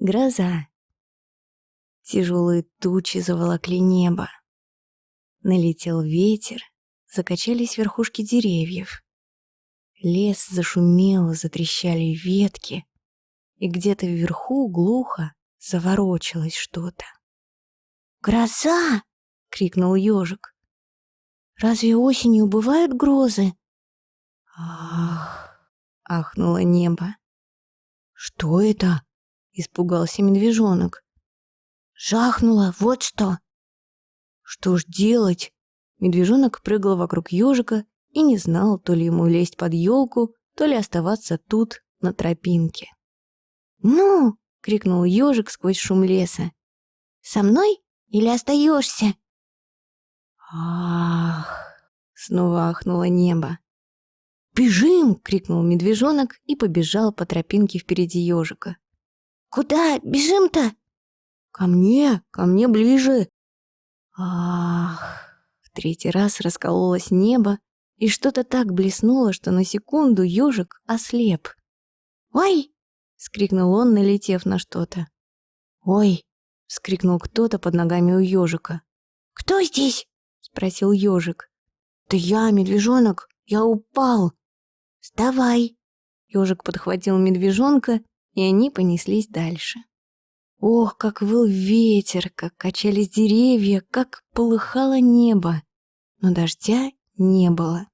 Гроза. Тяжелые тучи заволокли небо. Налетел ветер, закачались верхушки деревьев. Лес зашумел, затрещали ветки, и где-то вверху глухо заворочилось что-то. «Гроза!» — крикнул ежик. «Разве осенью бывают грозы?» «Ах!» — ахнуло небо. «Что это?» — испугался медвежонок. «Жахнуло, вот что!» Что ж делать? Медвежонок прыгал вокруг ежика и не знал, то ли ему лезть под елку, то ли оставаться тут, на тропинке. «Ну!» — крикнул ежик сквозь шум леса. «Со мной или остаешься?» «Ах!» — снова ахнуло небо. «Бежим!» — крикнул медвежонок и побежал по тропинке впереди ежика. «Куда бежим-то?» ко мне ближе!» Ах! В третий раз раскололось небо, и что-то так блеснуло, что на секунду ежик ослеп. «Ой!» — вскрикнул он, налетев на что-то. «Ой!» — вскрикнул кто-то под ногами у ежика. «Кто здесь?» — спросил ежик. «Да я, медвежонок, я упал!» «Вставай!» Ежик подхватил медвежонка, и они понеслись дальше. Ох, как выл ветер, как качались деревья, как полыхало небо. Но дождя не было.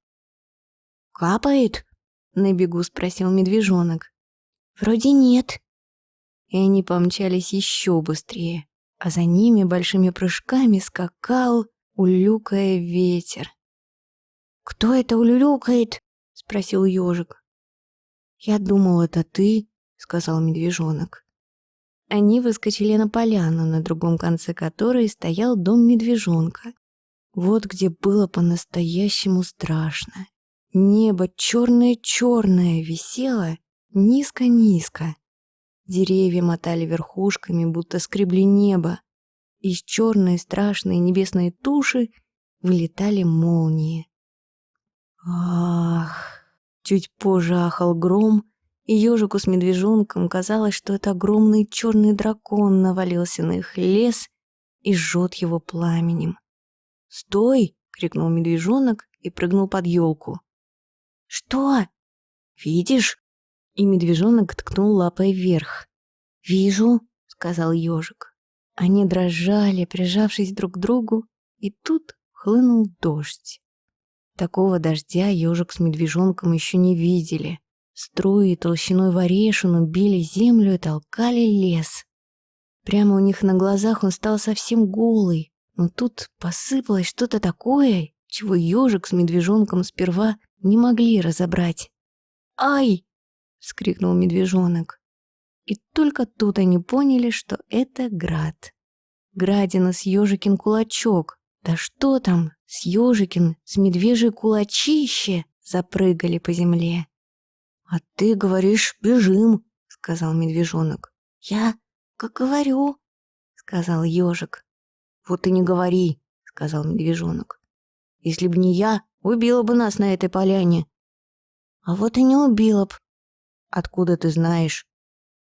«Капает?» — на бегу спросил медвежонок. «Вроде нет». И они помчались еще быстрее, а за ними большими прыжками скакал, улюлюкая, ветер. «Кто это улюлюкает?» — спросил ежик. «Я думал, это ты», — сказал медвежонок. Они выскочили на поляну, на другом конце которой стоял дом медвежонка. Вот где было по-настоящему страшно. Небо черное-черное висело низко-низко. Деревья мотали верхушками, будто скребли небо. Из черной страшной небесной туши вылетали молнии. Ах! Чуть позже ахал гром, и ежику с медвежонком казалось, что это огромный черный дракон навалился на их лес и жжет его пламенем. «Стой!» — крикнул медвежонок и прыгнул под елку. «Что?» «Видишь?» И медвежонок ткнул лапой вверх. «Вижу», — сказал ежик. Они дрожали, прижавшись друг к другу, и тут хлынул дождь. Такого дождя ежик с медвежонком еще не видели. Струи толщиной в орешину били землю и толкали лес. Прямо у них на глазах он стал совсем голый, но тут посыпалось что-то такое, чего ежик с медвежонком сперва не могли разобрать. «Ай!» — вскрикнул медвежонок. И только тут они поняли, что это град. Градина с ежикин кулачок. Да что там, с ежикин, с медвежье кулачище запрыгали по земле. «А ты говоришь, бежим», — сказал медвежонок. «Я как говорю», — сказал ежик. «Вот и не говори», — сказал медвежонок. «Если б не я, убила бы нас на этой поляне». «А вот и не убила б». «Откуда ты знаешь?»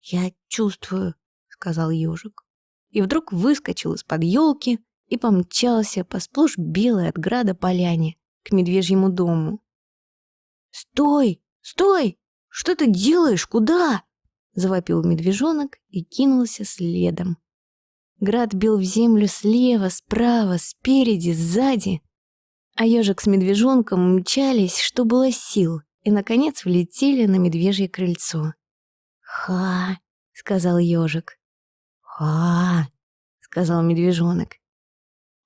«Я чувствую», — сказал ежик. И вдруг выскочил из-под елки и помчался по сплошь белой от града поляне к медвежьему дому. «Стой! Стой! Что ты делаешь? Куда?» — завопил медвежонок и кинулся следом. Град бил в землю слева, справа, спереди, сзади. А ежик с медвежонком мчались, что было сил, и, наконец, влетели на медвежье крыльцо. «Ха!» — сказал ежик. «Ха!» — сказал медвежонок.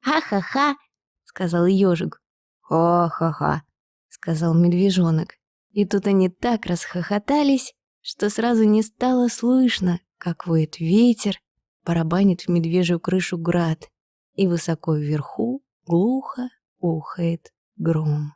«Ха-ха-ха!» — сказал ежик. «Ха-ха-ха!» — сказал медвежонок. И тут они так расхохотались, что сразу не стало слышно, как воет ветер, барабанит в медвежью крышу град, и высоко вверху глухо ухает гром.